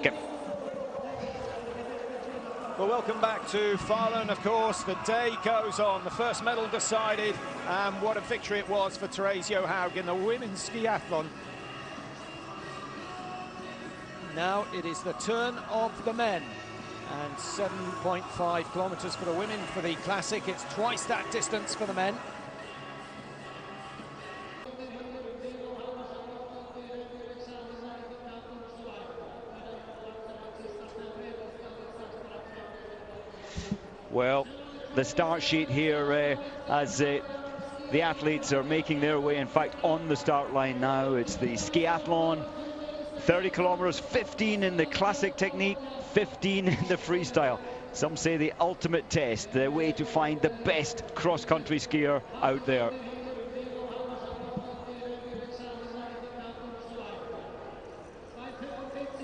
second. Well, welcome back to Falun. Of course, the day goes on. The first medal decided, and what a victory it was for Therese Johaug in the women's skiathlon. Now it is the turn of the men, and 7.5 kilometers for the women for the classic. It's twice that distance for the men. Well, the start sheet here as the athletes are making their way, in fact, on the start line now. It's the skiathlon, 30 kilometers, 15 in the classic technique, 15 in the freestyle. Some say the ultimate test, the way to find the best cross-country skier out there.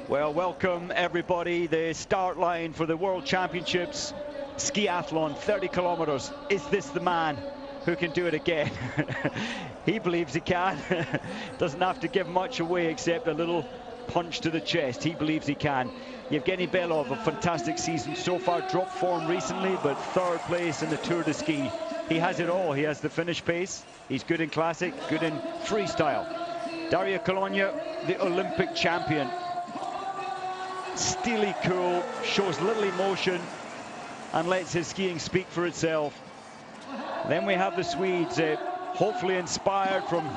Well, welcome everybody. The start line for the World Championships skiathlon, 30 kilometers. Is this the man who can do it again? He believes he can. Doesn't have to give much away except a little punch to the chest. He believes he can. Yevgeny Belov, a fantastic season so far, dropped form recently, but third place in the Tour de Ski. He has it all. He has the finish pace. He's good in classic, good in freestyle. Daria Kolonya, the Olympic champion. Steely cool, shows little emotion, and lets his skiing speak for itself. Then we have the Swedes, hopefully inspired from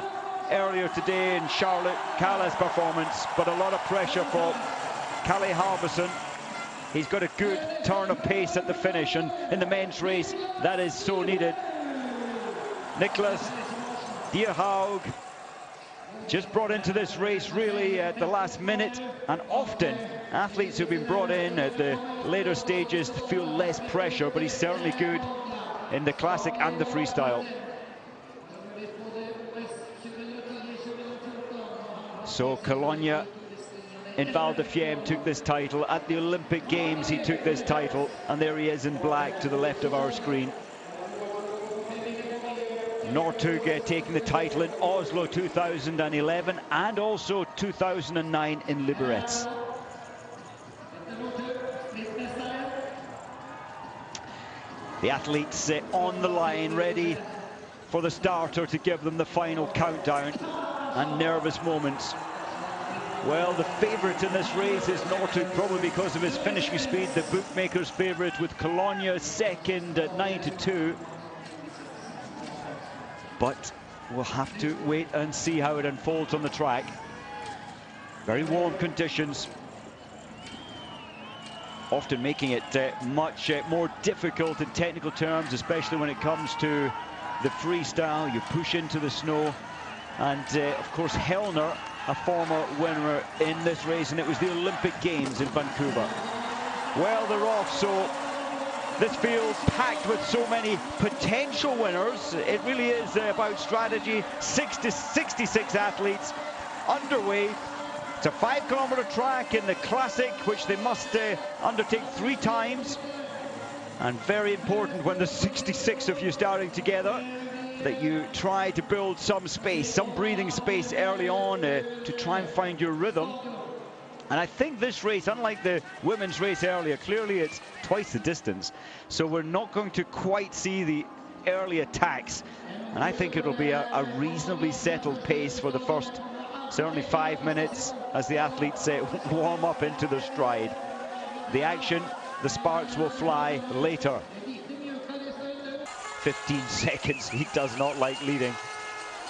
earlier today in Charlotte Kala's performance, but a lot of pressure for Kalle Halvorsen. He's got a good turn of pace at the finish, and in the men's race, that is so needed. Niklas Dierhaug just brought into this race really at the last minute, and often athletes who've been brought in at the later stages feel less pressure, but he's certainly good in the classic and the freestyle. So Colonia in Val di Fiemme took this title. At the Olympic Games he took this title, and there he is in black to the left of our screen. Northug taking the title in Oslo 2011 and also 2009 in Liberec. The athletes on the line, ready for the starter to give them the final countdown, and nervous moments. Well, the favourite in this race is Northug, probably because of his finishing speed. The bookmakers' favourite, with Colonia second at 9-2. But we'll have to wait and see how it unfolds on the track. Very warm conditions, often making it much more difficult in technical terms, especially when it comes to the freestyle. You push into the snow, and of course Hellner, a former winner in this race, and it was the Olympic Games in Vancouver. Well, they're off, so this field packed with so many potential winners. It really is about strategy. 66 athletes underway. It's a 5-kilometer track in the classic, which they must undertake 3 times. And very important when there's 66 of you starting together, that you try to build some space, some breathing space early on to try and find your rhythm. And I think this race, unlike the women's race earlier, clearly it's twice the distance. So we're not going to quite see the early attacks. And I think it'll be a reasonably settled pace for the first, certainly 5 minutes, as the athletes warm up into their stride. The action, the sparks will fly later. 15 seconds, he does not like leading.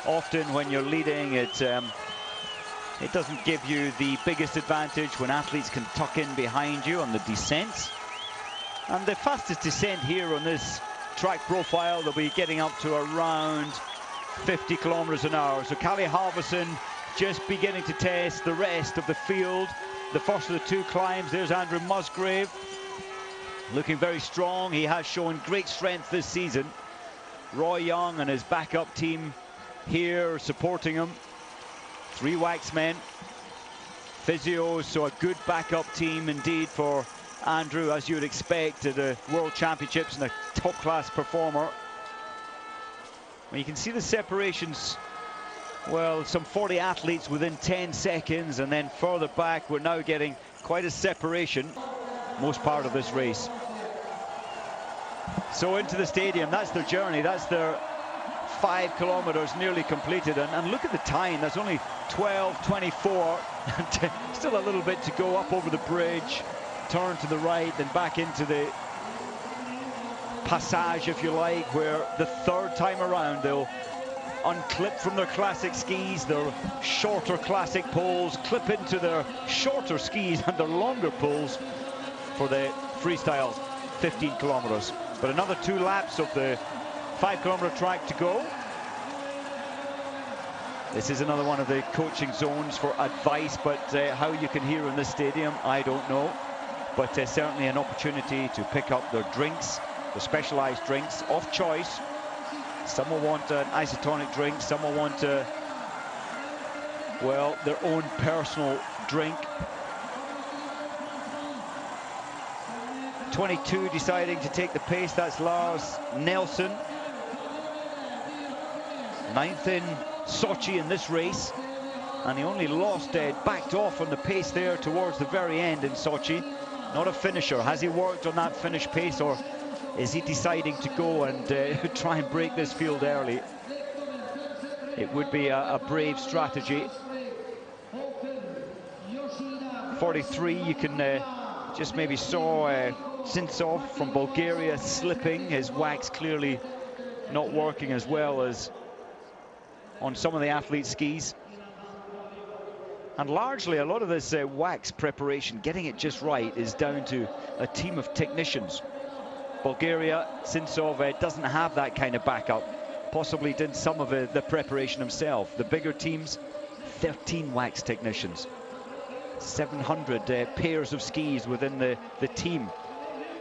Often when you're leading, it doesn't give you the biggest advantage when athletes can tuck in behind you on the descents. And the fastest descent here on this track profile, they'll be getting up to around 50 kilometers an hour. So Kalle Halvorsen just beginning to test the rest of the field. The first of the 2 climbs, there's Andrew Musgrave, looking very strong. He has shown great strength this season. Roy Young and his backup team here supporting him. 3 waxmen, physios, so a good backup team indeed for Andrew, as you would expect at the World Championships, and a top-class performer. Well, you can see the separations. Well, some 40 athletes within 10 seconds, and then further back we're now getting quite a separation most part of this race. So into the stadium, that's their journey, that's their 5 kilometers nearly completed, and look at the time, that's only 12:24, and still a little bit to go. Up over the bridge, turn to the right, then back into the passage, if you like, where the third time around they'll unclip from their classic skis, their shorter classic poles, clip into their shorter skis and their longer poles for the freestyle 15 kilometers. But another 2 laps of the 5-kilometer track to go. This is another one of the coaching zones for advice, but how you can hear in this stadium, I don't know. But certainly an opportunity to pick up their drinks, the specialized drinks of choice. Some will want an isotonic drink, some will want well, their own personal drink. 22 deciding to take the pace, that's Lars Nelson. 9th in Sochi in this race, and he only lost, backed off on the pace there towards the very end in Sochi. Not a finisher. Has he worked on that finish pace, or is he deciding to go and try and break this field early? It would be a brave strategy. 43, you can just maybe saw Sintsov from Bulgaria slipping. His wax clearly not working as well as on some of the athletes' skis. And largely a lot of this wax preparation, getting it just right, is down to a team of technicians. Bulgaria, Sintsov doesn't have that kind of backup. Possibly did some of the preparation himself. The bigger teams, 13 wax technicians. 700 pairs of skis within the team.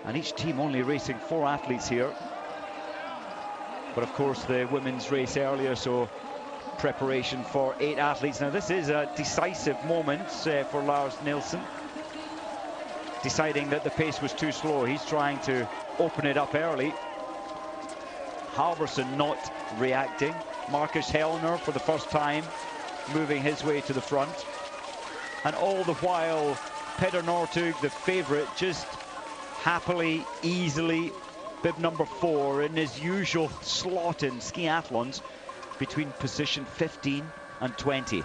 And each team only racing 4 athletes here. But of course the women's race earlier, so preparation for 8 athletes. Now this is a decisive moment for Lars Nilsson. Deciding that the pace was too slow. He's trying to open it up early. Halvorsen not reacting. Marcus Hellner for the first time moving his way to the front. And all the while Peder Northug, the favourite, just happily, easily, bib number 4 in his usual slot in skiathlons between position 15 and 20.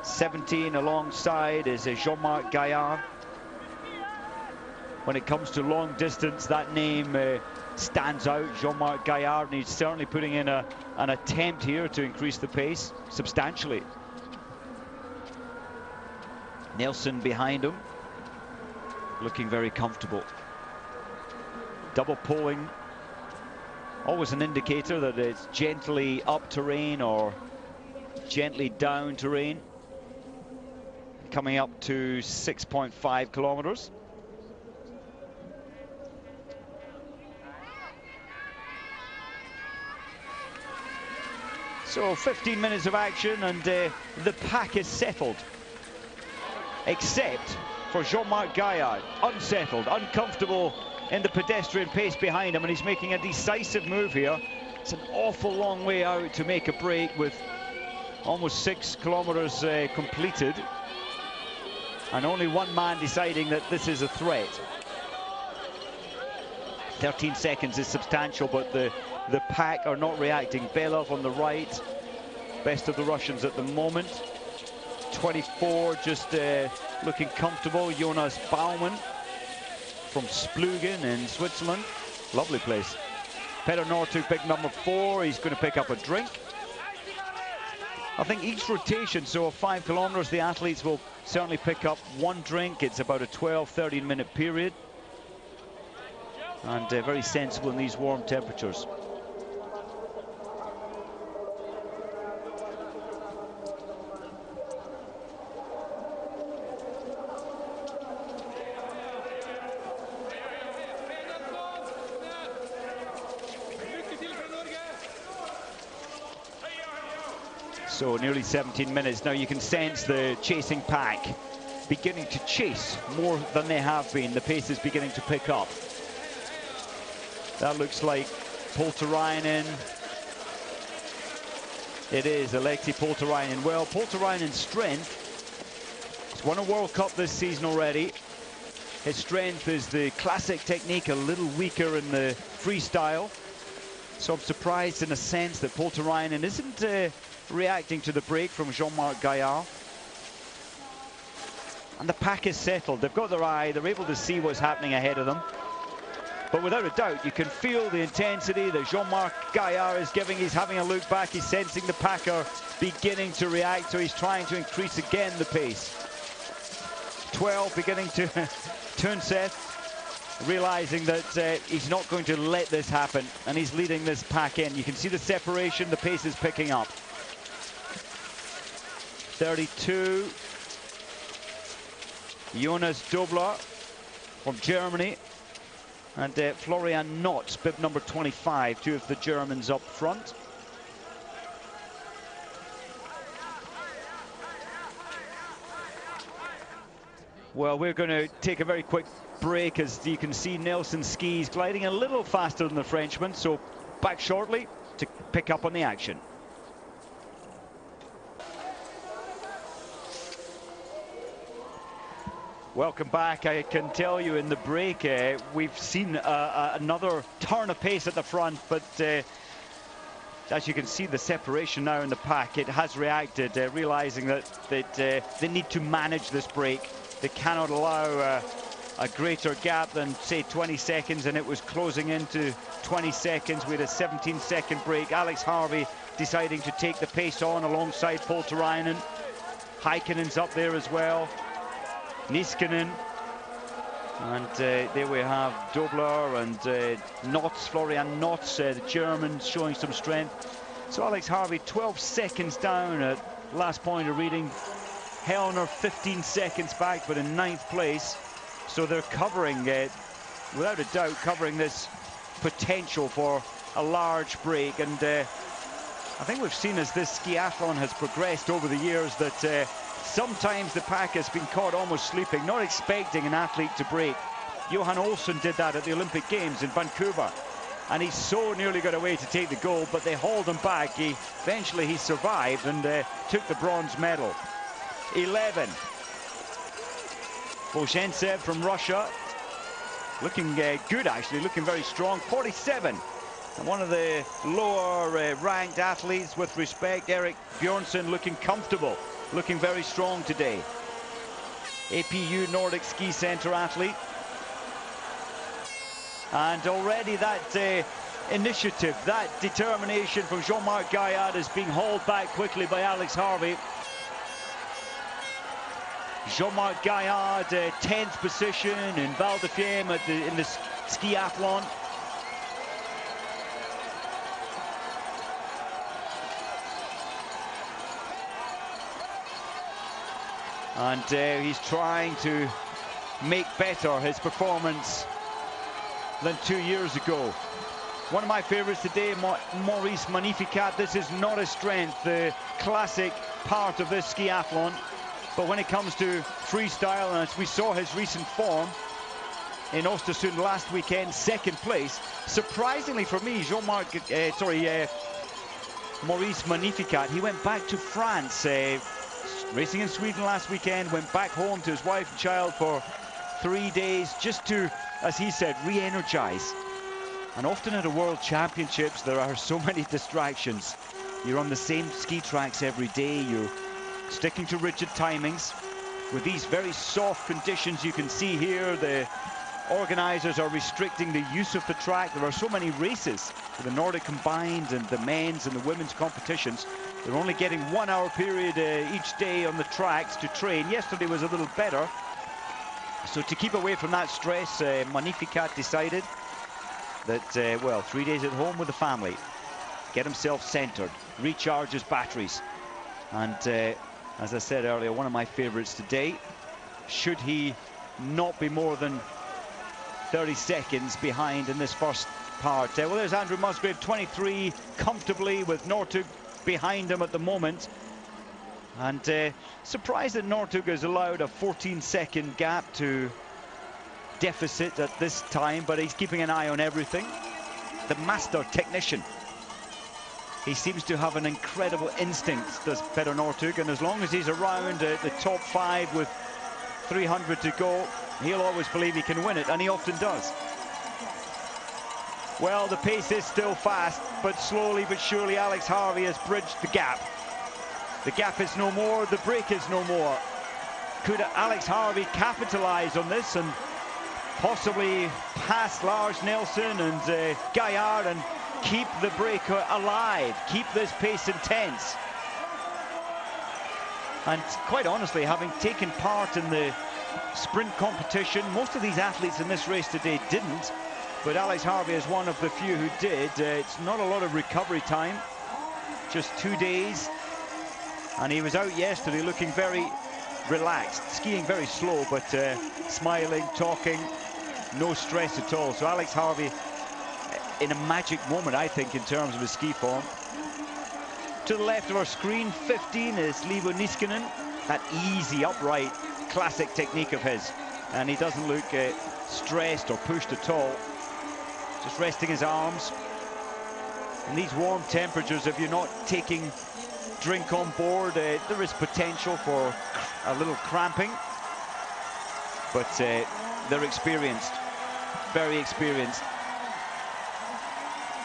17 alongside is Jean-Marc Gaillard. When it comes to long distance, that name stands out, Jean-Marc Gaillard, and he's certainly putting in an attempt here to increase the pace substantially. Nelson behind him, looking very comfortable. Double pulling, always an indicator that it's gently up terrain or gently down terrain. Coming up to 6.5 kilometers. So 15 minutes of action, and the pack is settled. Except for Jean-Marc Gaillard, unsettled, uncomfortable in the pedestrian pace behind him, and he's making a decisive move here. It's an awful long way out to make a break with almost 6 kilometers completed, and only one man deciding that this is a threat. 13 seconds is substantial, but the pack are not reacting. Belov on the right, best of the Russians at the moment. 24 just looking comfortable. Jonas Baumann from Splugen in Switzerland. Lovely place. Peder Northug, big number 4. He's going to pick up a drink. I think each rotation, so 5 kilometers, the athletes will certainly pick up 1 drink. It's about a 12-13 minute period. And very sensible in these warm temperatures. So nearly 17 minutes. Now you can sense the chasing pack beginning to chase more than they have been. The pace is beginning to pick up. That looks like Poltarainen. It is Aleksi Poltarainen. Well, Poltarainen's strength He's won a World Cup this season already. His strength is the classic technique, a little weaker in the freestyle. So I'm surprised in a sense that Polterainen isn't reacting to the break from Jean-Marc Gaillard. And the pack is settled. They've got their eye. They're able to see what's happening ahead of them. But without a doubt, you can feel the intensity that Jean-Marc Gaillard is giving. He's having a look back. He's sensing the pack are beginning to react. So he's trying to increase again the pace. 12 beginning to turn Seth, realizing that he's not going to let this happen. And he's leading this pack in. You can see the separation. The pace is picking up. 32. Jonas Dobler from Germany, and Florian Notz, bib number 25, two of the Germans up front. Well, we're going to take a very quick break. As you can see, Nelson Skis gliding a little faster than the Frenchman, so back shortly to pick up on the action. Welcome back. I can tell you in the break we've seen another turn of pace at the front, but as you can see the separation now in the pack, it has reacted, realizing that they need to manage this break. They cannot allow a greater gap than say 20 seconds, and it was closing into 20 seconds with a 17-second break. Alex Harvey deciding to take the pace on alongside Polterainen. Heikkinen's up there as well. Niskanen, and there we have Dobler and Notz, Florian Notz, the German, showing some strength. So Alex Harvey 12 seconds down at last point of reading. Hellner 15 seconds back, but in 9th place. So they're covering, without a doubt, covering this potential for a large break. And I think we've seen as this skiathlon has progressed over the years that sometimes the pack has been caught almost sleeping, not expecting an athlete to break. Johan Olsen did that at the Olympic Games in Vancouver, and he so nearly got away to take the gold, but they hauled him back. Eventually he survived and took the bronze medal. 11. Boshentsev from Russia, looking good actually, looking very strong. 47. And one of the lower ranked athletes with respect, Erik Bjornsson, looking comfortable. Looking very strong today. APU Nordic Ski Center athlete. And already that initiative, that determination from Jean-Marc Gaillard is being hauled back quickly by Alex Harvey. Jean-Marc Gaillard, 10th position in Val de Fiemme in the skiathlon. And he's trying to make better his performance than 2 years ago. One of my favorites today, Maurice Magnificat. This is not a strength, the classic part of this skiathlon. But when it comes to freestyle, and as we saw his recent form in Östersund last weekend, 2nd place. Surprisingly for me, Maurice Magnificat, he went back to France, racing in Sweden last weekend, went back home to his wife and child for 3 days just to, as he said, re-energize. And often at a World Championships, there are so many distractions. You're on the same ski tracks every day, you're sticking to rigid timings. With these very soft conditions you can see here, the organizers are restricting the use of the track. There are so many races for the Nordic combined and the men's and the women's competitions. They're only getting 1 hour period each day on the tracks to train. Yesterday was a little better. So to keep away from that stress, Magnificat decided that, well, 3 days at home with the family, get himself centered, recharge his batteries. And as I said earlier, one of my favorites today. Should he not be more than 30 seconds behind in this first part. Well, there's Andrew Musgrave, 23, comfortably with Northug behind him at the moment. And surprised that Northug has allowed a 14-second gap to deficit at this time, but he's keeping an eye on everything. The master technician. He seems to have an incredible instinct, does Petter Northug, and as long as he's around the top 5 with 300 to go. He'll always believe he can win it, and he often does. Well, the pace is still fast, but slowly but surely Alex Harvey has bridged the gap. The gap is no more, the break is no more. Could Alex Harvey capitalize on this and possibly pass Lars Nelson and Gaillard and keep the break alive, keep this pace intense? And quite honestly, having taken part in the sprint competition, most of these athletes in this race today didn't, but Alex Harvey is one of the few who did. It's not a lot of recovery time, just 2 days, and he was out yesterday looking very relaxed, skiing very slow, but smiling, talking, no stress at all. So Alex Harvey in a magic moment, I think, in terms of his ski form. To the left of our screen, 15 is Liivo Niskanen. That easy, upright, classic technique of his. And he doesn't look stressed or pushed at all. Just resting his arms. In these warm temperatures, if you're not taking drink on board, there is potential for a little cramping. But they're experienced, very experienced.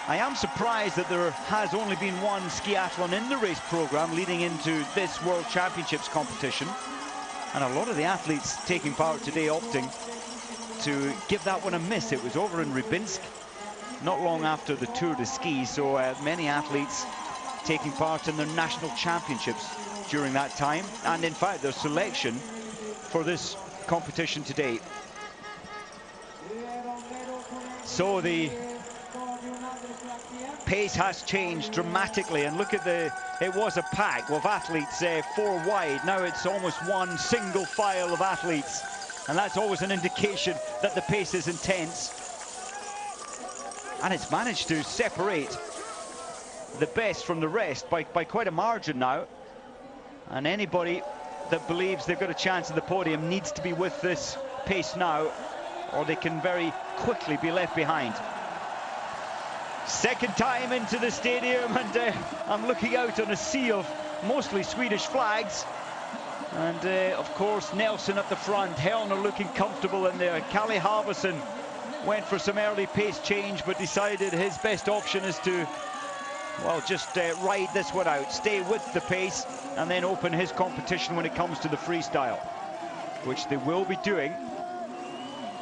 I am surprised that there has only been one skiathlon in the race program leading into this World Championships competition. And a lot of the athletes taking part today opting to give that one a miss. It was over in Rybinsk, not long after the Tour de Ski, so many athletes taking part in their national championships during that time, and in fact their selection for this competition today. So the pace has changed dramatically, and look at it was a pack of athletes 4 wide. Now it's almost one single file of athletes, and that's always an indication that the pace is intense. And it's managed to separate the best from the rest by quite a margin now. And anybody that believes they've got a chance at the podium needs to be with this pace now, or they can very quickly be left behind. Second time into the stadium, and I'm looking out on a sea of mostly Swedish flags. And of course Nelson at the front, Hellner looking comfortable in there. Kalle Halvorsen went for some early pace change, but decided his best option is to, well, just ride this one out, stay with the pace, and then open his competition when it comes to the freestyle, which they will be doing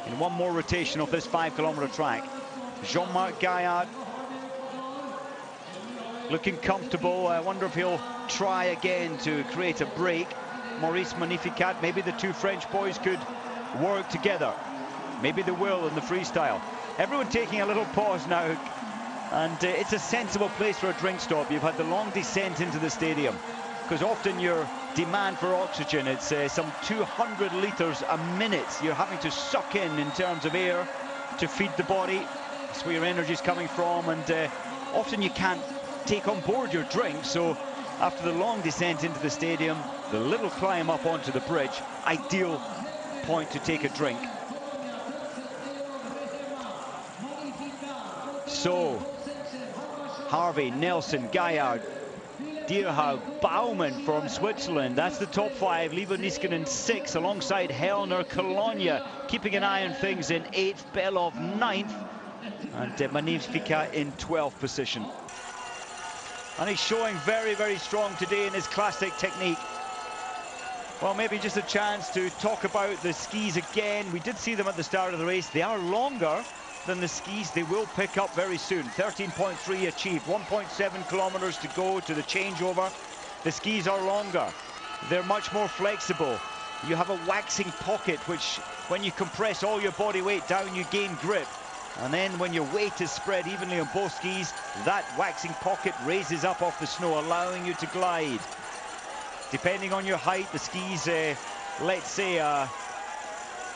in one more rotation of this 5-kilometer track. Jean-Marc Gaillard looking comfortable. I wonder if he'll try again to create a break. Maurice Magnificat, maybe the two French boys could work together. Maybe they will in the freestyle. Everyone taking a little pause now, and it's a sensible place for a drink stop. You've had the long descent into the stadium, because often your demand for oxygen, it's some 200 litres a minute you're having to suck in terms of air to feed the body. That's where your energy is coming from, and often you can't take on board your drink. So after the long descent into the stadium, the little climb up onto the bridge, ideal point to take a drink. So Harvey, Nelson, Gaillard, Dierhaug, Baumann from Switzerland. That's the top 5. Liivo Niskanen 6, alongside Hellner, Colonia keeping an eye on things in 8th, Belov 9th, and Magnificat in 12th position. And he's showing very, very strong today in his classic technique. Well, maybe just a chance to talk about the skis again. We did see them at the start of the race. They are longer than the skis they will pick up very soon. 13.3 achieved, 1.7 kilometers to go to the changeover. The skis are longer, they're much more flexible. You have a waxing pocket, which when you compress all your body weight down, you gain grip, and then when your weight is spread evenly on both skis, that waxing pocket raises up off the snow, allowing you to glide. Depending on your height, the skis, let's say a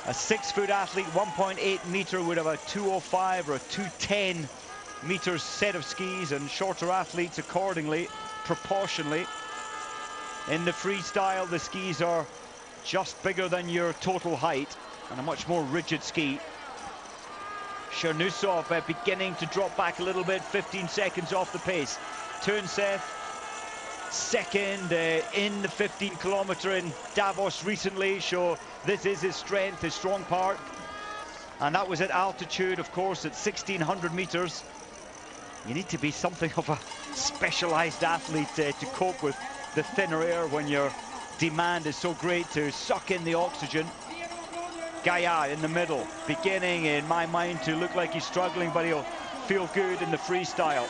6-foot athlete, 1.8 meter, would have a 205 or a 210 meters set of skis, and shorter athletes accordingly, proportionally. In the freestyle, the skis are just bigger than your total height and a much more rigid ski. Chernusov beginning to drop back a little bit, 15 seconds off the pace. Turnsev second in the 15-kilometer in Davos recently, so this is his strength, his strong part. And that was at altitude, of course, at 1,600 meters. You need to be something of a specialized athlete to cope with the thinner air when your demand is so great to suck in the oxygen. Gaia in the middle, beginning in my mind to look like he's struggling, but he'll feel good in the freestyle.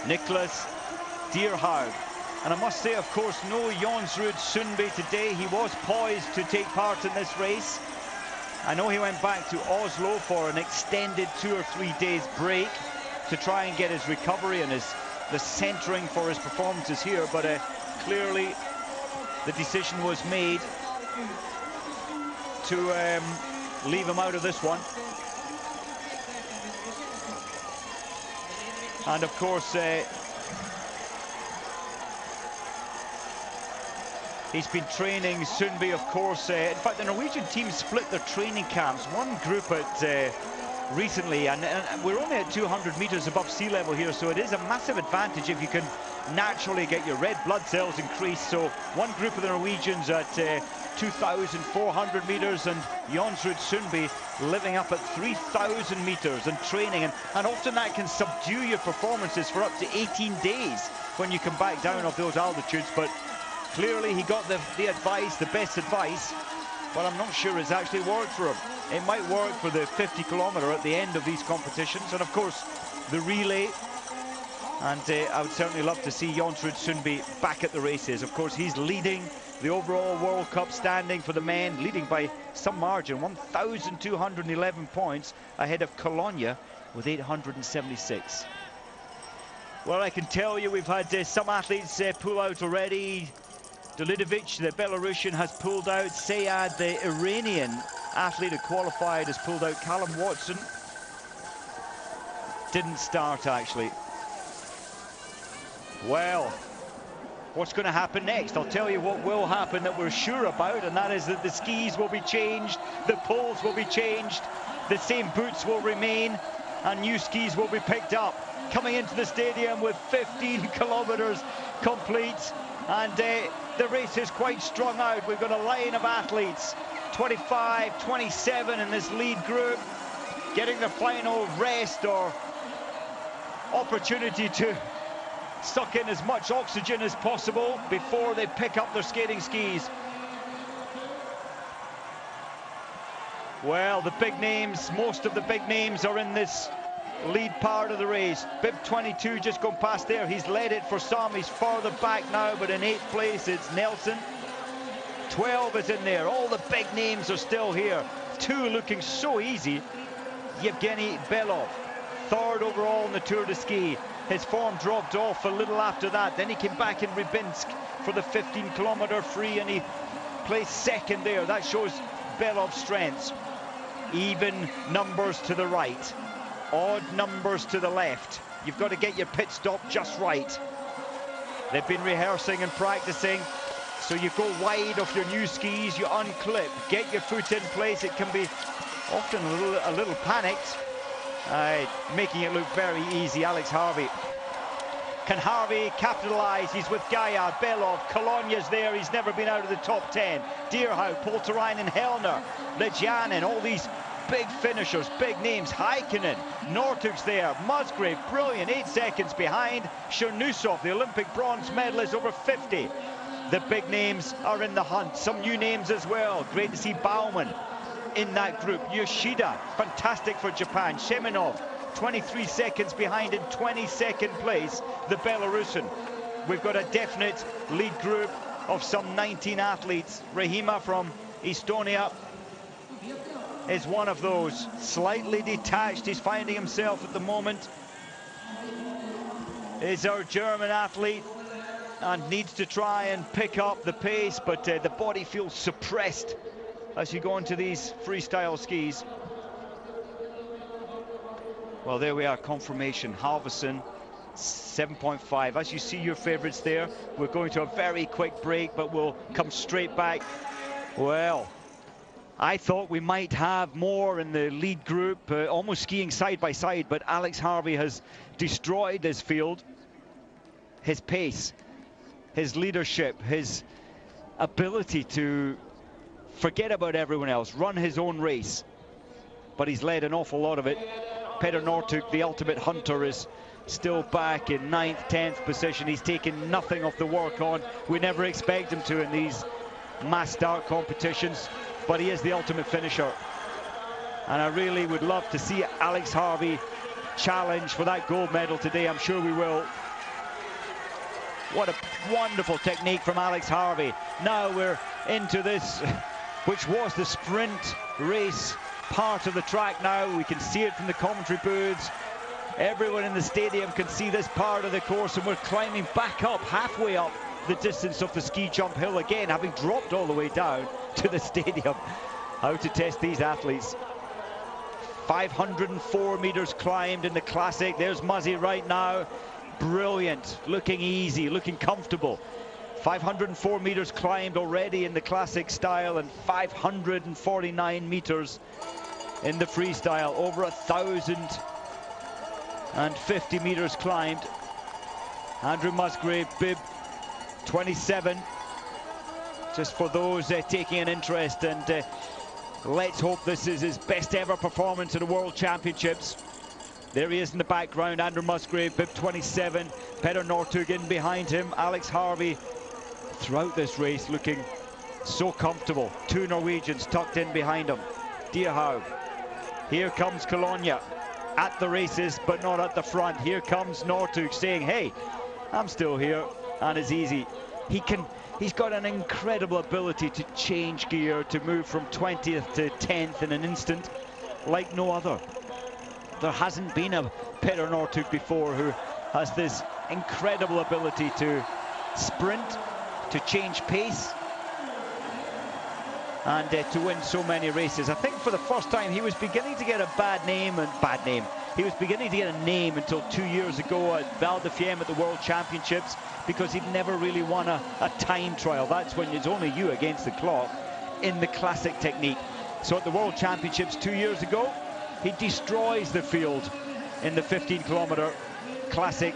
Nicholas Dierhaug. And I must say, of course, no Jonsrud Sundby today. He was poised to take part in this race. I know he went back to Oslo for an extended 2 or 3 days break to try and get his recovery and the centering for his performances here, but clearly the decision was made to leave him out of this one. And of course, he's been training Sundby, of course. In fact, the Norwegian team split their training camps. One group at recently, and we're only at 200 meters above sea level here, so it is a massive advantage if you can naturally get your red blood cells increased. So one group of the Norwegians at 2,400 meters, and Jonsrud Sundby living up at 3,000 meters and training, and often that can subdue your performances for up to 18 days when you come back down off those altitudes. But clearly he got the advice, the best advice, but I'm not sure it's actually worked for him. It might work for the 50-kilometer at the end of these competitions, and of course the relay. And I would certainly love to see Jonsrud Sundby back at the races. Of course, he's leading the overall World Cup standing for the men, leading by some margin, 1,211 points ahead of Cologne with 876. Well, I can tell you we've had some athletes pull out already. Dalidovic, the Belarusian, has pulled out. Sayad, the Iranian athlete who qualified, has pulled out. Callum Watson didn't start, actually. Well, what's going to happen next? I'll tell you what will happen that we're sure about, and that is that the skis will be changed, the poles will be changed, the same boots will remain, and new skis will be picked up. Coming into the stadium with 15 kilometers complete, and the race is quite strung out. We've got a line of athletes, 25, 27 in this lead group, getting the final rest or opportunity to suck in as much oxygen as possible before they pick up their skating skis. Well, the big names, most of the big names are in this lead part of the race. Bib 22 just gone past there. He's led it for some. He's further back now, but in 8th place it's Nelson. 12 is in there. All the big names are still here. 2 looking so easy. Yevgeny Belov, 3rd overall in the Tour de Ski. His form dropped off a little after that. Then he came back in Rybinsk for the 15-kilometer free, and he placed 2nd there. That shows Belov's strengths. Even numbers to the right, odd numbers to the left. You've got to get your pit stop just right. They've been rehearsing and practicing. So you go wide off your new skis, you unclip, get your foot in place. It can be often a little panicked. Making it look very easy. Alex Harvey. Can Harvey capitalize? He's with Gaia, Belov, Cologne's there. He's never been out of the top 10. Dierhaug, Polterainen, Hellner, Lejanin, all these big finishers, big names. Heikkinen, Northug's there. Musgrave, brilliant, 8 seconds behind. Chernusov, the Olympic bronze medalist, over 50. The big names are in the hunt. Some new names as well. Great to see Baumann in that group. Yoshida, fantastic for Japan. Sheminov, 23 seconds behind in 22nd place, the Belarusian. We've got a definite lead group of some 19 athletes. Rahima from Estonia is one of those. Slightly detached, he's finding himself at the moment. Is our German athlete and needs to try and pick up the pace, but the body feels suppressed as you go into these freestyle skis. Well, there we are, confirmation. Halverson, 7.5. As you see your favorites there, we're going to a very quick break, but we'll come straight back. Well, I thought we might have more in the lead group, almost skiing side by side, but Alex Harvey has destroyed this field. his pace, his leadership, his ability to forget about everyone else, run his own race. But he's led an awful lot of it. Petter Northug, the ultimate hunter, is still back in 9th, 10th position. He's taken nothing of the work on. We never expect him to in these mass start competitions, but he is the ultimate finisher. And I really would love to see Alex Harvey challenge for that gold medal today. I'm sure we will. What a wonderful technique from Alex Harvey. Now we're into this, which was the sprint race part of the track now. We can see it from the commentary booths. Everyone in the stadium can see this part of the course, and we're climbing back up, halfway up the distance of the ski jump hill again, having dropped all the way down to the stadium. How to test these athletes. 504 meters climbed in the classic. There's Muzzy right now. Brilliant, looking easy, looking comfortable. 504 meters climbed already in the classic style, and 549 meters in the freestyle. Over 1,050 meters climbed. Andrew Musgrave, bib 27. Just for those taking an interest, and let's hope this is his best ever performance at the World Championships. There he is in the background, Andrew Musgrave, bib 27. Petter Northug in behind him. Alex Harvey throughout this race looking so comfortable. Two Norwegians tucked in behind him. Dear how. Here comes Colonia at the races, but not at the front. Here comes Northug saying, hey, I'm still here, and it's easy. He's got an incredible ability to change gear, to move from 20th to 10th in an instant, like no other. There hasn't been a Petter Northug before who has this incredible ability to sprint, to change pace, and to win so many races. I think for the first time he was beginning to get a he was beginning to get a name until 2 years ago at Val di Fiemme at the World Championships, because he'd never really won a time trial. That's when it's only you against the clock in the classic technique. So at the World Championships 2 years ago, he destroys the field in the 15-kilometer classic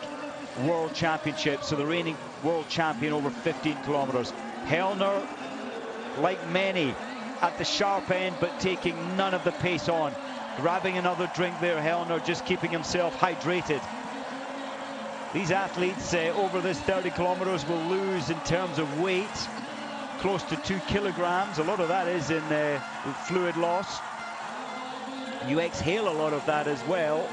World Championship. So the reigning world champion over 15 kilometers. Hellner, like many, at the sharp end, but taking none of the pace on. Grabbing another drink there, Hellner, just keeping himself hydrated. These athletes over this 30 kilometers will lose in terms of weight close to 2 kilograms. A lot of that is in fluid loss. You exhale a lot of that as well,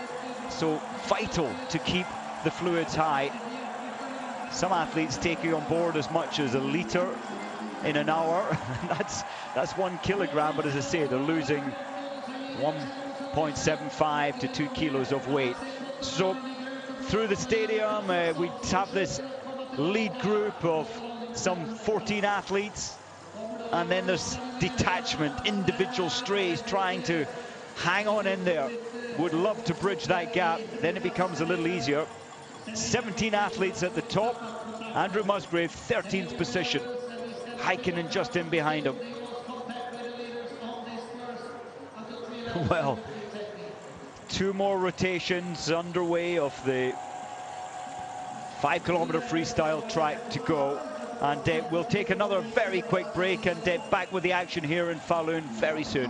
so vital to keep the fluids high. Some athletes taking on board as much as a litre in an hour. that's 1 kilogram, but as I say, they're losing 1.75 to 2 kilos of weight. So through the stadium, we have this lead group of some 14 athletes, and then there's detachment, individual strays trying to hang on in there. Would love to bridge that gap, then it becomes a little easier. 17 athletes at the top. Andrew Musgrave, 13th position. Heikkinen just in behind him. Well, 2 more rotations underway of the 5-kilometer freestyle track to go, and we'll take another very quick break and back with the action here in Falun very soon.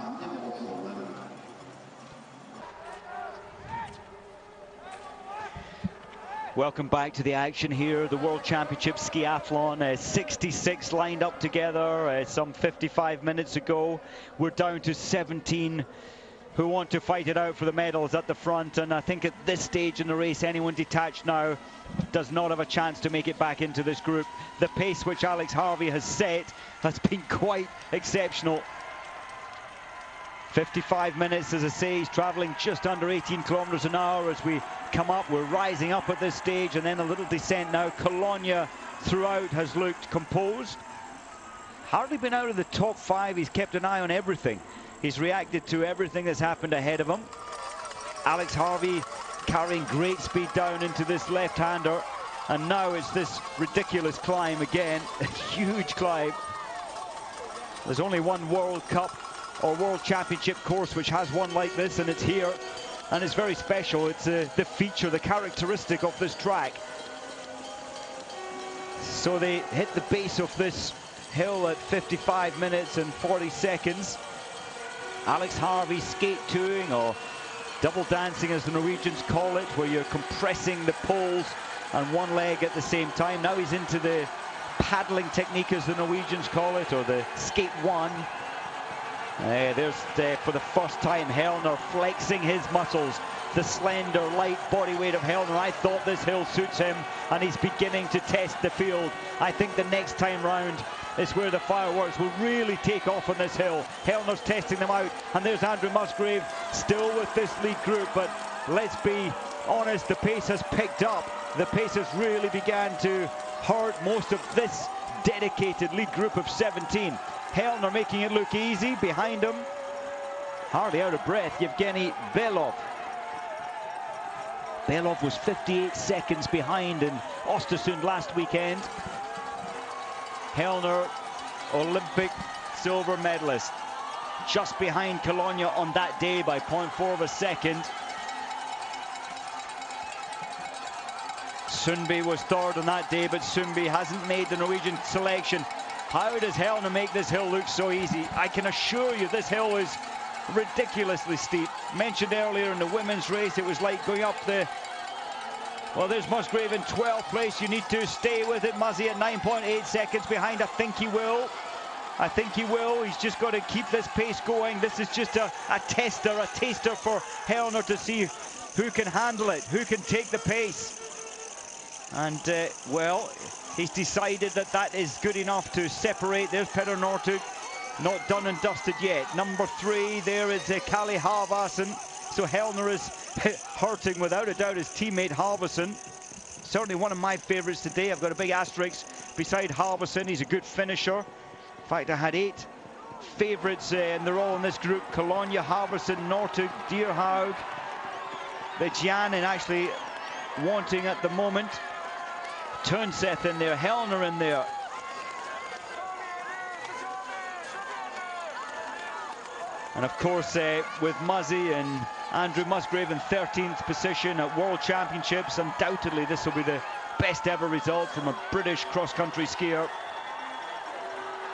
Welcome back to the action here, the World Championship Skiathlon. 66 lined up together some 55 minutes ago. We're down to 17 who want to fight it out for the medals at the front, and I think at this stage in the race, anyone detached now does not have a chance to make it back into this group. The pace which Alex Harvey has set has been quite exceptional. 55 minutes, as I say, he's traveling just under 18 kilometers an hour as we come up. We're rising up at this stage, and then a little descent now. Colonia throughout has looked composed. Hardly been out of the top 5. He's kept an eye on everything. He's reacted to everything that's happened ahead of him. Alex Harvey carrying great speed down into this left-hander, and now it's this ridiculous climb again. A huge climb. There's only one World Cup or World Championship course which has one like this, and it's here, and it's very special. It's the feature, the characteristic of this track. So they hit the base of this hill at 55 minutes and 40 seconds. Alex Harvey skate touring, or double dancing as the Norwegians call it, where you're compressing the poles and one leg at the same time. Now he's into the paddling technique, as the Norwegians call it, or the skate one. There's for the first time Hellner flexing his muscles, the slender, light body weight of Hellner. I thought this hill suits him, and he's beginning to test the field. I think the next time round is where the fireworks will really take off on this hill. Hellner's testing them out, and there's Andrew Musgrave still with this lead group, but let's be honest, the pace has picked up. The pace has really began to hurt most of this dedicated lead group of 17. Hellner making it look easy. Behind him, hardly out of breath, Yevgeny Belov. Belov was 58 seconds behind in Östersund last weekend. Hellner, Olympic silver medalist, just behind Cologne on that day by 0.4 of a second. Sundby was third on that day, but Sundby hasn't made the Norwegian selection. How does Hellner make this hill look so easy? I can assure you this hill is ridiculously steep. Mentioned earlier in the women's race, it was like going up the... Well, there's Musgrave in 12th place. You need to stay with it. Muzzy at 9.8 seconds behind. I think he will. I think he will. He's just got to keep this pace going. This is just a taster for Hellner to see who can handle it, who can take the pace. And, well, he's decided that that is good enough to separate. There's Petter Northug, not done and dusted yet. Number 3, there is Kalle Halvorsen. So Hellner is hurting, without a doubt, his teammate Halvorsen. Certainly one of my favourites today. I've got a big asterisk beside Halvorsen. He's a good finisher. In fact, I had 8 favourites, and they're all in this group. Cologne, Halvorsen, Northug, Dierhaug, Vijanin actually wanting at the moment. Turnseth in there, Hellner in there. And of course, with Muzzy and Andrew Musgrave in 13th position at World Championships, undoubtedly this will be the best ever result from a British cross-country skier.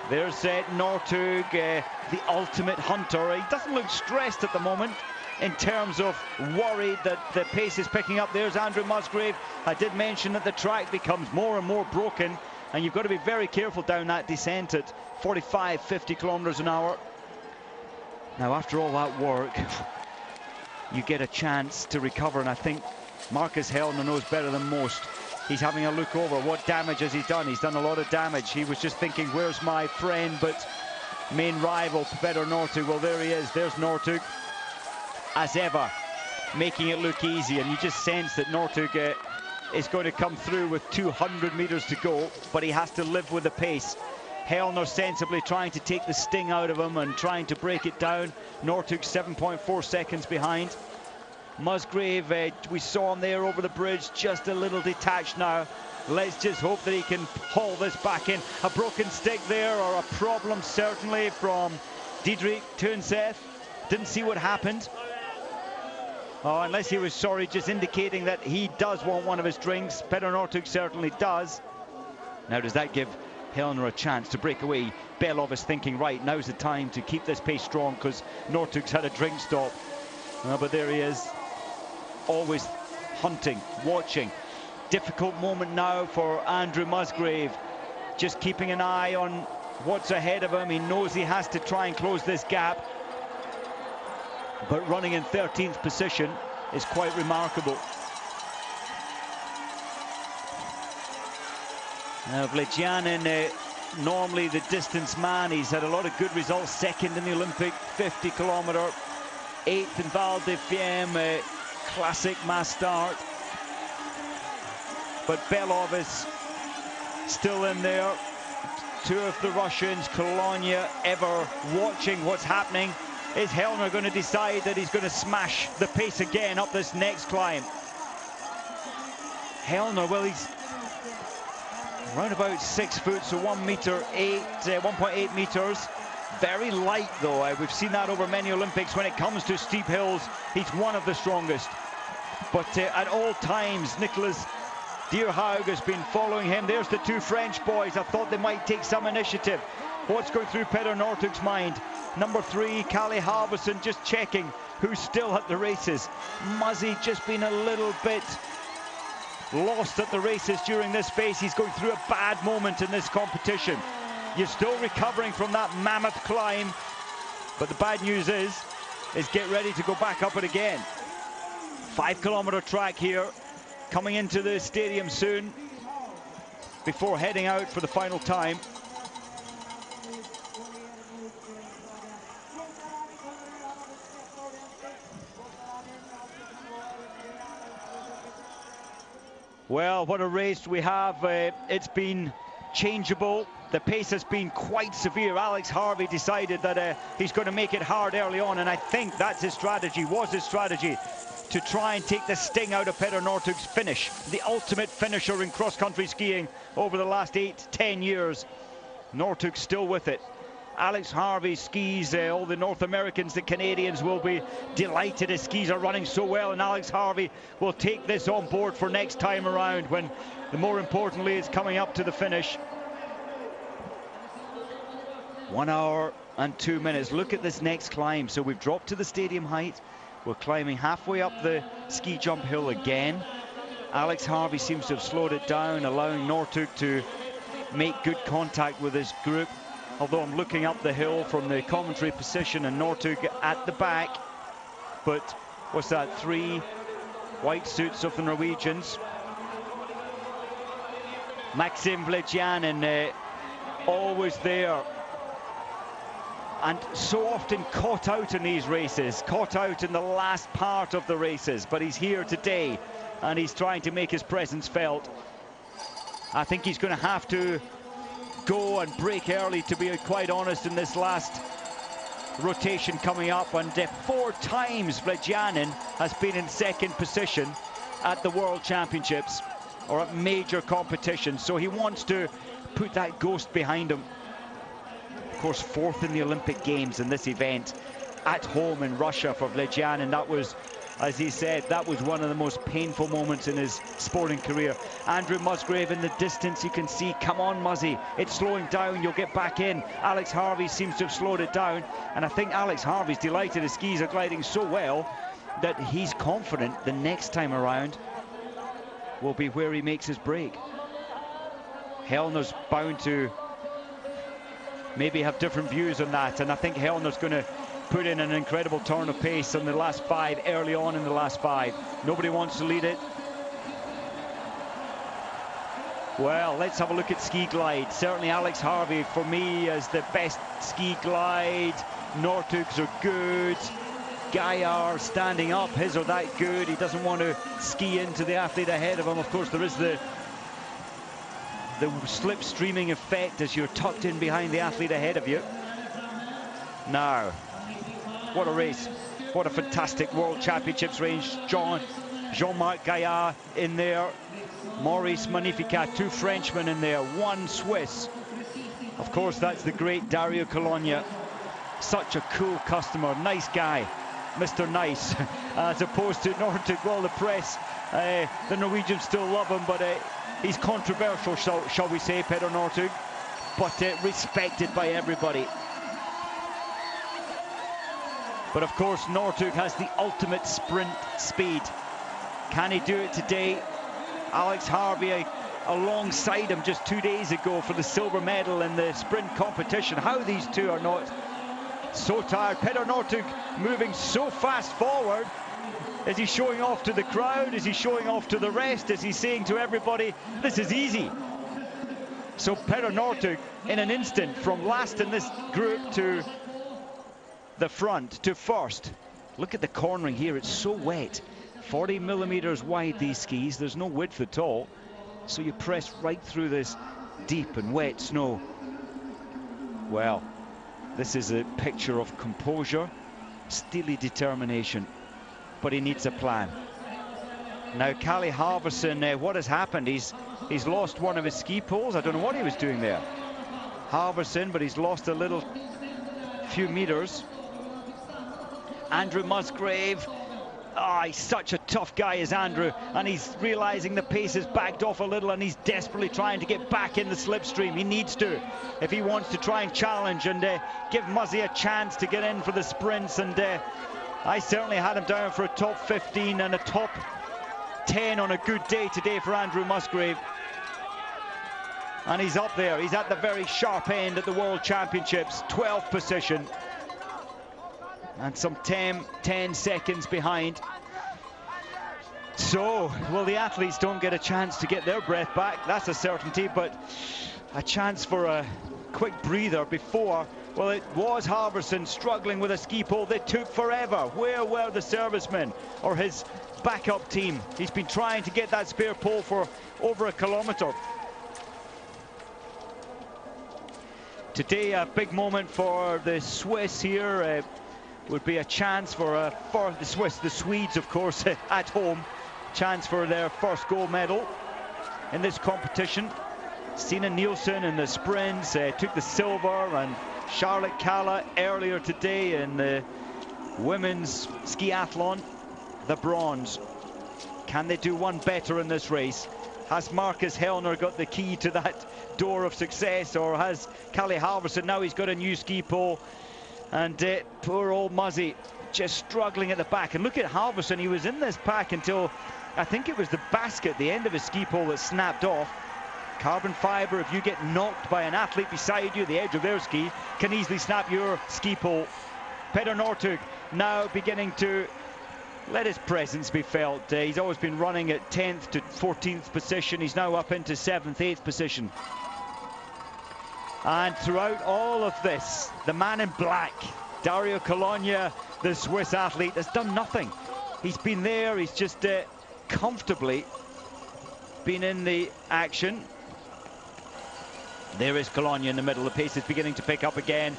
There's Northug, the ultimate hunter. He doesn't look stressed at the moment in terms of worried that the pace is picking up. There's Andrew Musgrave. I did mention that the track becomes more and more broken, and you've got to be very careful down that descent at 45, 50 kilometers an hour. Now, after all that work, you get a chance to recover, and I think Marcus Hellner knows better than most. He's having a look over what damage has he done. He's done a lot of damage. He was just thinking, where's my friend, but main rival, Petter Northug? Well, there he is. There's Northug, as ever, making it look easy, and you just sense that Northug is going to come through with 200 meters to go, but he has to live with the pace. Hellner sensibly trying to take the sting out of him and trying to break it down. Northug 7.4 seconds behind. Musgrave, we saw him there over the bridge, just a little detached now. Let's just hope that he can haul this back in. A broken stick there, or a problem certainly from Didrik Turnseth. Didn't see what happened. Oh, unless he was sorry, just indicating that he does want one of his drinks. Petter Northug certainly does. Now, does that give Hellner a chance to break away? Belov is thinking, right, now's the time to keep this pace strong, because Northug's had a drink stop. But there he is, always hunting, watching. Difficult moment now for Andrew Musgrave, just keeping an eye on what's ahead of him. He knows he has to try and close this gap, but running in 13th position is quite remarkable. Now, Vlejianin, normally the distance man, he's had a lot of good results. Second in the Olympic 50 kilometer, 8th in Val di Fiemme, classic mass start. But Belov is still in there. 2 of the Russians, Cologne, ever watching what's happening. Is Hellner going to decide that he's going to smash the pace again up this next climb? Hellner, well, he's around about 6 foot, so 1.8 meters. Very light, though. We've seen that over many Olympics. When it comes to steep hills, he's one of the strongest. But at all times, Nicholas Haug has been following him. There's the two French boys. I thought they might take some initiative. What's going through Petter Northug's mind? Number 3, Kalle Halvorsen, just checking who's still at the races. Muzzy just been a little bit lost at the races during this phase. He's going through a bad moment in this competition. You're still recovering from that mammoth climb, but the bad news is get ready to go back up it again. 5-kilometer track here, coming into the stadium soon before heading out for the final time. Well, what a race we have. It's been changeable. The pace has been quite severe. Alex Harvey decided that he's going to make it hard early on, and I think that's his strategy, to try and take the sting out of Petter Northug's finish, the ultimate finisher in cross-country skiing over the last 8-10 years. Northug still with it. Alex Harvey skis, all the North Americans, the Canadians will be delighted. His skis are running so well, and Alex Harvey will take this on board for next time around, when more importantly it's coming up to the finish. 1 hour and 2 minutes. Look at this next climb. So we've dropped to the stadium height. We're climbing halfway up the ski jump hill again. Alex Harvey seems to have slowed it down, allowing Northug to make good contact with his group. Although I'm looking up the hill from the commentary position, and Northug at the back. But what's that? 3 white suits of the Norwegians. Maxim Vlejianin always there, and so often caught out in these races, caught out in the last part of the races, but he's here today and he's trying to make his presence felt. I think he's going to have to go and break early, to be quite honest, in this last rotation coming up. And 4 times Vlejianin has been in second position at the World Championships or at major competitions, so he wants to put that ghost behind him. Of course, 4th in the Olympic Games in this event at home in Russia for Vlejianin. That was, as he said, that was one of the most painful moments in his sporting career. Andrew Musgrave in the distance, you can see, come on Muzzy, it's slowing down, you'll get back in. Alex Harvey seems to have slowed it down, and I think Alex Harvey's delighted. His skis are gliding so well that he's confident the next time around will be where he makes his break. Hellner's bound to maybe have different views on that, and I think Hellner's going to put in an incredible turn of pace on the last 5, early on in the last 5. Nobody wants to lead it. Well, let's have a look at ski glide. Certainly Alex Harvey, for me, is the best ski glide. Northug's are good. Gaillard standing up, his are that good. He doesn't want to ski into the athlete ahead of him. Of course, there is the slipstreaming effect as you're tucked in behind the athlete ahead of you. Now, what a race. What a fantastic World Championships range. Jean-Marc Gaillard in there. Maurice Magnificat, 2 Frenchmen in there, 1 Swiss. Of course, that's the great Dario Cologna. Such a cool customer, nice guy, Mr. Nice, as opposed to Northug. Well, the press, the Norwegians still love him, but he's controversial, shall we say, Petter Northug, but respected by everybody. But of course, Northug has the ultimate sprint speed. Can he do it today? Alex Harvey alongside him just 2 days ago for the silver medal in the sprint competition. How these two are not so tired. Petter Northug moving so fast forward. Is he showing off to the crowd? Is he showing off to the rest? Is he saying to everybody, this is easy? So Petter Northug, in an instant, from last in this group to the front, to first. Look at the cornering here, it's so wet. 40 millimeters wide, these skis. There's no width at all. So you press right through this deep and wet snow. Well, this is a picture of composure, steely determination. But he needs a plan. Now, Kalle Halvorsen, what has happened? He's lost one of his ski poles. I don't know what he was doing there. Halvorsen, but he's lost a few meters. Andrew Musgrave Ah, he's such a tough guy, is Andrew, and he's realizing the pace has backed off a little, and he's desperately trying to get back in the slipstream. He needs to, if he wants to try and challenge and give Muzzy a chance to get in for the sprints. And I certainly had him down for a top 15 and a top 10 on a good day today for Andrew Musgrave. And he's up there. He's at the very sharp end at the World Championships, 12th position. And some 10 seconds behind. So, well, the athletes don't get a chance to get their breath back. That's a certainty, but a chance for a quick breather before. Well, it was Halvorsen struggling with a ski pole. They took forever. Where were the servicemen or his backup team? He's been trying to get that spare pole for over a kilometre. Today, a big moment for the Swiss here. Would be a chance for the Swedes, of course, at home. Chance for their first gold medal in this competition. Stina Nielsen in the sprints took the silver, and Charlotte Kalla earlier today in the women's skiathlon, the bronze. Can they do one better in this race? Has Marcus Hellner got the key to that door of success, or has Kalle Halvorsen? Now he's got a new ski pole. And poor old Muzzy just struggling at the back. And look at Halvorsen, he was in this pack until I think it was the basket, the end of his ski pole, that snapped off. Carbon fiber, if you get knocked by an athlete beside you, the edge of their ski can easily snap your ski pole. Petter Northug now beginning to let his presence be felt. He's always been running at 10th to 14th position. He's now up into 7th, 8th position. And throughout all of this, the man in black, Dario Colonia, the Swiss athlete, has done nothing. He's been there, he's just comfortably been in the action. There is Colonia in the middle. The pace is beginning to pick up again,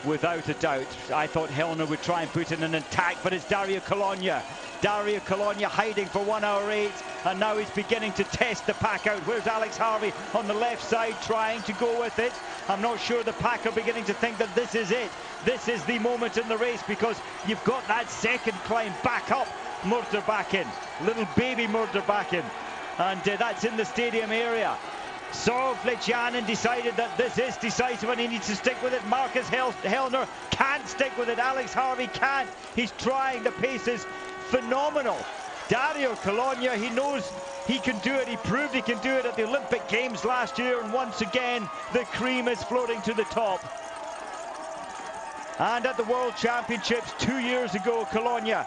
without a doubt. I thought Hellner would try and put in an attack, but it's Dario Colonia. Dario Colonia hiding for 1 hour 8, and now he's beginning to test the pack out. Where's Alex Harvey on the left side trying to go with it? I'm not sure the pack are beginning to think that this is it. This is the moment in the race, because you've got that second climb back up Murderbakken, little baby Murderbakken, and that's in the stadium area. So Vlejianin decided that this is decisive and he needs to stick with it. Marcus Hellner can't stick with it. Alex Harvey can't. He's trying. The pace is phenomenal. Dario Colonia, he knows he can do it. He proved he can do it at the Olympic Games last year, and once again the cream is floating to the top. And at the World Championships 2 years ago, Colonia,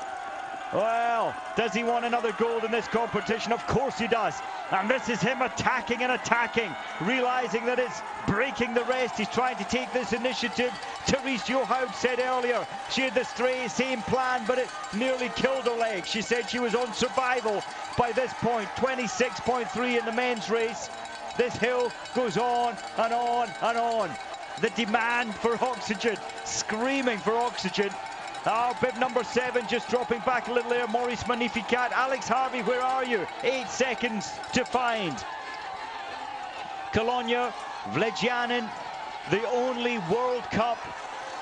well, does he want another gold in this competition? Of course he does. And this is him attacking and attacking, realizing that it's breaking the rest. He's trying to take this initiative. Therese Johaug said earlier she had the same plan, but it nearly killed her leg. She said she was on survival by this point. 26.3 in the men's race. This hill goes on and on and on. The demand for oxygen, screaming for oxygen. Oh, bib number 7 just dropping back a little there. Maurice Magnificat. Alex Harvey, where are you? 8 seconds to find. Colonia, Vlejianin, the only World Cup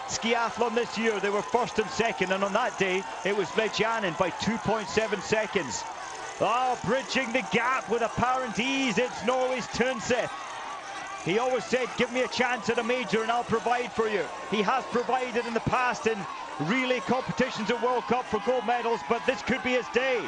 skiathlon this year. They were first and second, and on that day, it was Vlejianin by 2.7 seconds. Oh, bridging the gap with apparent ease. It's Norway's Tunseth. He always said, give me a chance at a major and I'll provide for you. He has provided in the past in relay competitions at World Cup for gold medals, but this could be his day.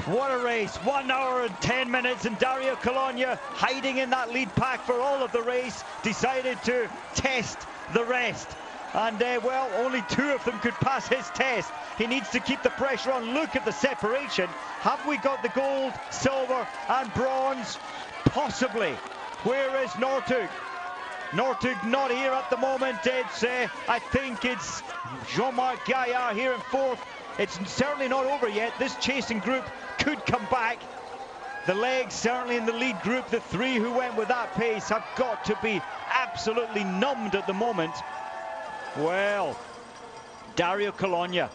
What a race. 1 hour and 10 minutes, and Dario Colonia, hiding in that lead pack for all of the race, decided to test the rest. And well, only 2 of them could pass his test. He needs to keep the pressure on. Look at the separation. Have we got the gold, silver and bronze? Possibly. Where is Northug? Northug not here at the moment. It's I think it's Jean-Marc Gaillard here in 4th. It's certainly not over yet. This chasing group could come back. The legs certainly in the lead group. The 3 who went with that pace have got to be absolutely numbed at the moment. Well, Dario Colonia,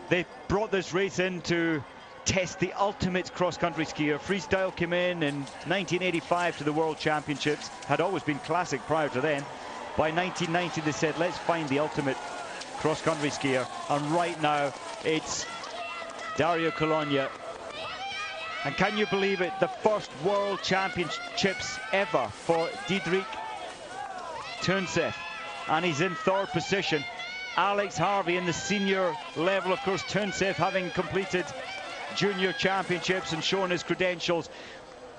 they brought this race into test the ultimate cross-country skier. Freestyle came in 1985 to the World Championships, had always been classic prior to then. By 1990 they said, let's find the ultimate cross-country skier, and right now it's Dario Cologna. And can you believe it, the first World Championships ever for Diederik Tønseth, and he's in third position. Alex Harvey in the senior level, of course, Tønseth having completed junior championships and shown his credentials.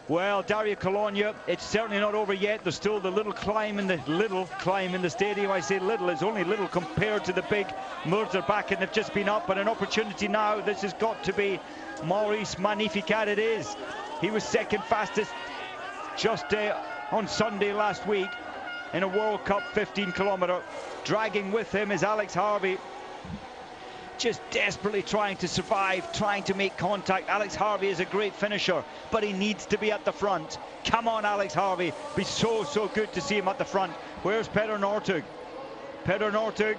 Well, Dario Cologna, it's certainly not over yet. There's still the little climb in the stadium. I say little, it's only little compared to the big Murderbacken. They've just been up, but an opportunity now. This has got to be Maurice Magnificat. It is. He was second fastest just on Sunday last week in a World Cup 15-kilometer. Dragging with him is Alex Harvey, just desperately trying to survive, trying to make contact. Alex Harvey is a great finisher, but he needs to be at the front. Come on, Alex Harvey. Be so good to see him at the front. Where's Petter Northug? Petter Northug,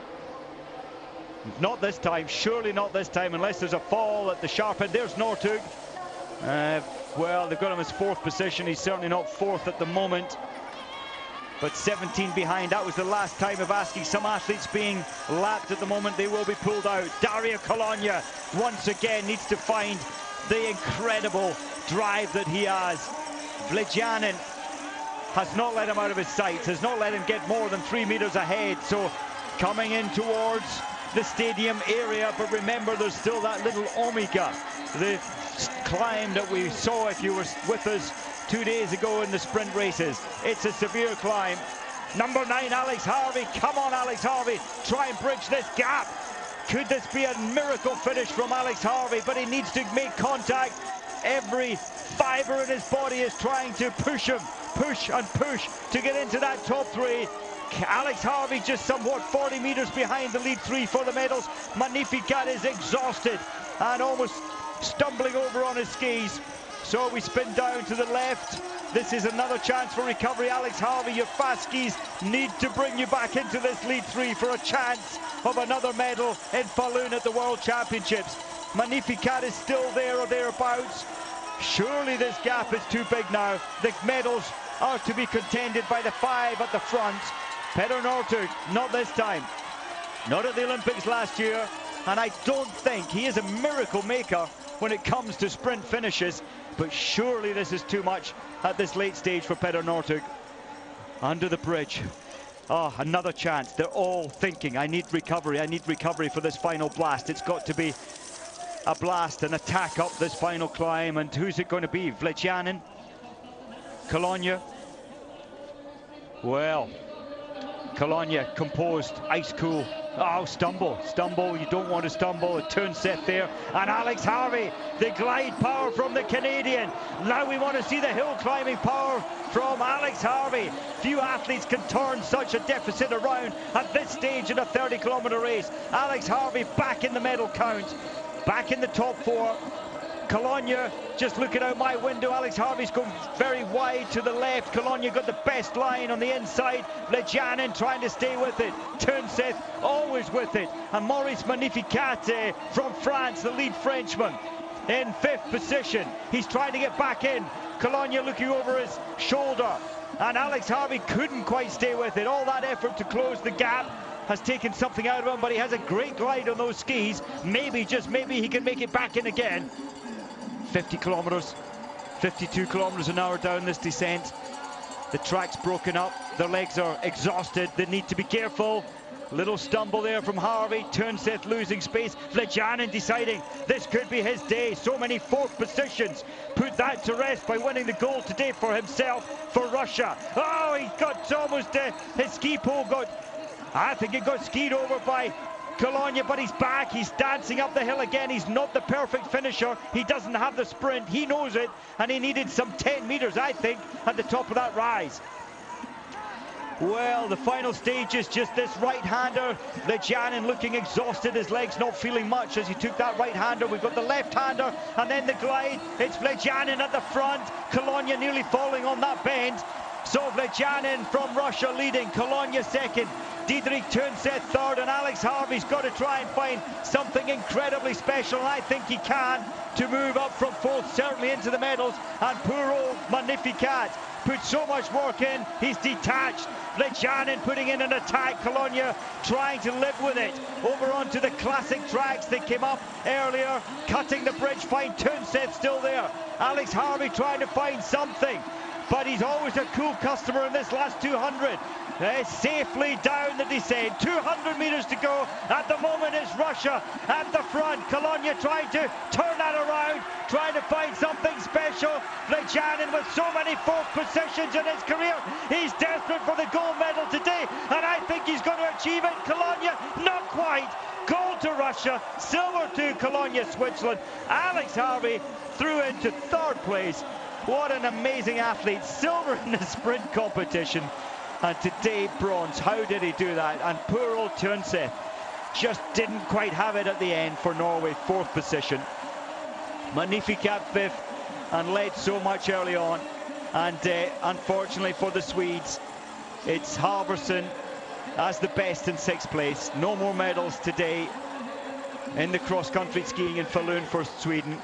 not this time, surely not this time, unless there's a fall at the sharp end. There's Northug. Well, they've got him as fourth position. He's certainly not fourth at the moment, but 17 behind. That was the last time of asking. Some athletes being lapped at the moment. They will be pulled out. Dario Cologna once again needs to find the incredible drive that he has. Vlejanin has not let him out of his sights, has not let him get more than 3 meters ahead. So coming in towards the stadium area, but remember there's still that little Omega, the climb that we saw if you were with us 2 days ago in the sprint races. It's a severe climb. Number 9, Alex Harvey. Come on, Alex Harvey. Try and bridge this gap. Could this be a miracle finish from Alex Harvey? But he needs to make contact. Every fiber in his body is trying to push him, push and push to get into that top 3. Alex Harvey just somewhat 40 meters behind the lead 3 for the medals. Magnificat is exhausted and almost stumbling over on his skis. So we spin down to the left. This is another chance for recovery. Alex Harvey, your fast skis need to bring you back into this lead 3 for a chance of another medal in Falun at the World Championships. Magnificat is still there or thereabouts. Surely this gap is too big now. The medals are to be contended by the 5 at the front. Petter Northug, not this time. Not at the Olympics last year. And I don't think he is a miracle maker when it comes to sprint finishes, but surely this is too much at this late stage for Petter Northug. Under the bridge. Oh, another chance. They're all thinking, I need recovery for this final blast. It's got to be a blast, an attack up this final climb. And who's it going to be? Vlejanin? Cologna? Well, Cologna composed, ice cool. Oh, stumble, you don't want to stumble. Tønseth there, and Alex Harvey, the glide power from the Canadian. Now we want to see the hill climbing power from Alex Harvey. Few athletes can turn such a deficit around at this stage in a 30-kilometer race. Alex Harvey back in the medal count, back in the top 4. Cologna just looking out my window. Alex Harvey's going very wide to the left. Cologna got the best line on the inside. Vlejanin trying to stay with it. Tønseth always with it. And Maurice Magnificat from France, the lead Frenchman, in 5th position. He's trying to get back in. Cologna looking over his shoulder. And Alex Harvey couldn't quite stay with it. All that effort to close the gap has taken something out of him, but he has a great glide on those skis. Maybe, just maybe, he can make it back in again. 50 kilometers, 52 kilometers an hour down this descent. The track's broken up, their legs are exhausted, they need to be careful. Little stumble there from Harvey. Tønseth losing space. Vlejanin deciding this could be his day. So many 4th positions. Put that to rest by winning the gold today for himself, for Russia. Oh, he got almost, his ski pole got, I think it got skied over by Cologna, but he's back. He's dancing up the hill again. He's not the perfect finisher. He doesn't have the sprint. He knows it, and he needed some 10 meters, I think, at the top of that rise. Well, the final stage is just this right-hander. Vlejanin looking exhausted, his legs not feeling much as he took that right-hander. We've got the left-hander, and then the glide. It's Vlejanin at the front. Cologna nearly falling on that bend. So Vlejanin from Russia leading, Cologna second. Didrik Tønseth third, and Alex Harvey's got to try and find something incredibly special, and I think he can, to move up from fourth, certainly into the medals. And poor old Magnificat put so much work in, he's detached. Vlechanin putting in an attack, Cologne trying to live with it. Over onto the classic tracks that came up earlier, cutting the bridge, fine. Tønseth still there. Alex Harvey trying to find something, but he's always a cool customer in this last 200. Safely down the descent, 200 meters to go. At the moment it's Russia at the front. Cologne trying to turn that around, trying to find something special. Vlechanin with so many fourth positions in his career, he's desperate for the gold medal today, and I think he's going to achieve it. Cologne, not quite. Gold to Russia, silver to Cologne, Switzerland. Alex Harvey through into third place. What an amazing athlete. Silver in the sprint competition, and today bronze. How did he do that? And poor old Tønseth just didn't quite have it at the end for Norway, fourth position. Magnificat fifth, and led so much early on. And unfortunately for the Swedes, it's Halvorsen as the best in sixth place. No more medals today in the cross-country skiing in Falun for Sweden.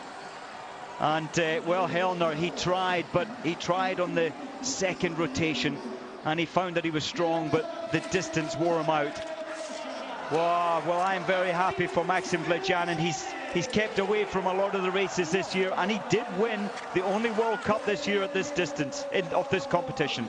And well, Hellner, he tried, but he tried on the second rotation, and he found that he was strong, but the distance wore him out. Wow, well, I'm very happy for Maxim Vlechanin. He's kept away from a lot of the races this year, and he did win the only World Cup this year at this distance of this competition.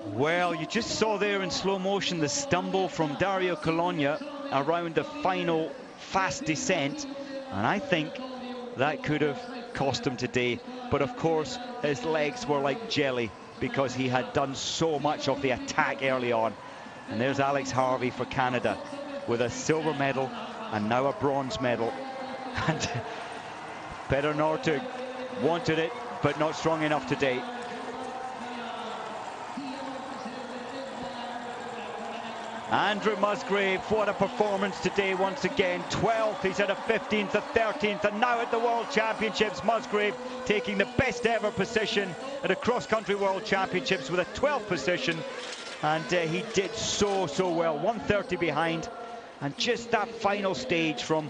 Well, you just saw there in slow motion the stumble from Dario Cologne around the final fast descent, and I think that could have cost him today. But of course his legs were like jelly because he had done so much of the attack early on. And there's Alex Harvey for Canada with a silver medal and now a bronze medal. And Petter Northug wanted it, but not strong enough today. Andrew Musgrave, what a performance today once again. 12th, he's at a 15th, a 13th, and now at the World Championships, Musgrave taking the best ever position at a cross-country World Championships with a 12th position. And he did so well, 130 behind. And just that final stage from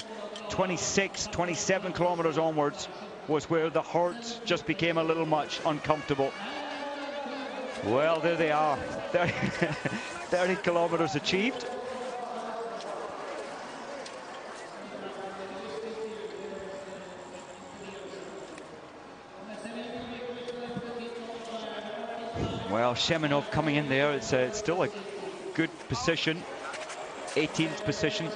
26, 27 kilometers onwards was where the hurts just became a little much, uncomfortable. Well, there they are, 30 kilometers achieved. Well, Sheminov coming in there, it's still a good position, 18th position.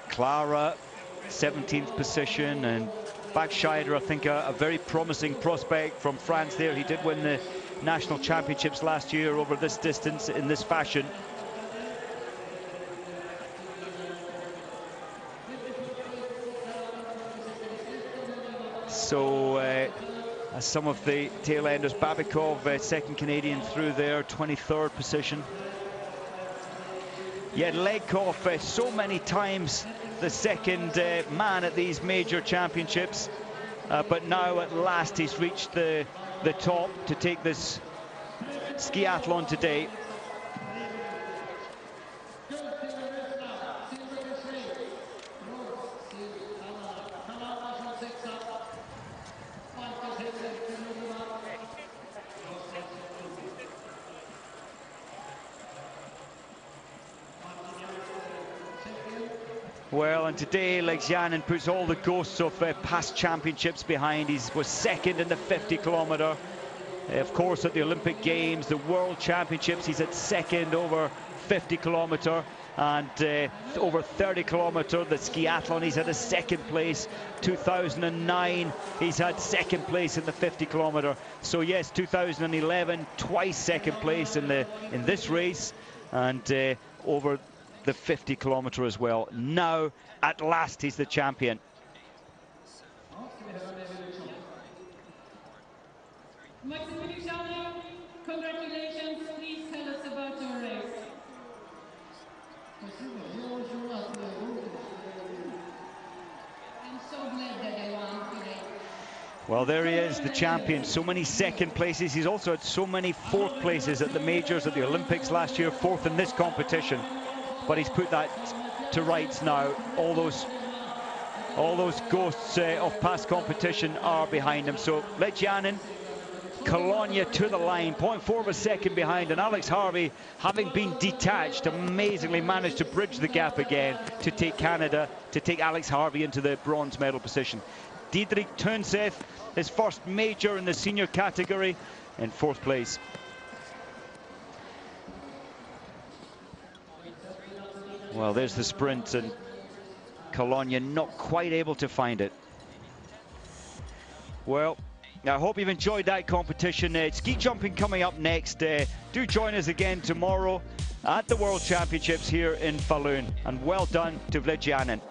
Clara, 17th position, and Backscheider, I think a very promising prospect from France there. He did win the national championships last year over this distance in this fashion. So as some of the tail enders, Babikov, second Canadian through there, 23rd position. Yet Legkov, so many times the second man at these major championships, but now at last he's reached the top to take this skiathlon today. Well, and today Vlechanin puts all the ghosts of past championships behind. He was second in the 50 kilometer. Of course, at the Olympic Games, the World Championships, he's at second over 50 kilometer, and over 30 kilometer, the skiathlon, he's at a second place. 2009, he's had second place in the 50 kilometer. So yes, 2011, twice second place in this race, and over the 50 kilometer as well. Now, at last, he's the champion. Congratulations, please tell us about your race. I'm so glad. Well, there he is, the champion. So many second places. He's also had so many fourth places at the majors, at the Olympics last year, fourth in this competition. But he's put that to rights now. All those ghosts of past competition are behind him. So Ledjanin, Colonia to the line, 0.4 of a second behind, and Alex Harvey, having been detached, amazingly managed to bridge the gap again to take Canada, to take Alex Harvey into the bronze medal position. Diederik Tunseth, his first major in the senior category, in fourth place. Well, there's the sprint, and Colonia not quite able to find it. Well, I hope you've enjoyed that competition. Ski jumping coming up next. Do join us again tomorrow at the World Championships here in Falun. And well done to Ledjanin.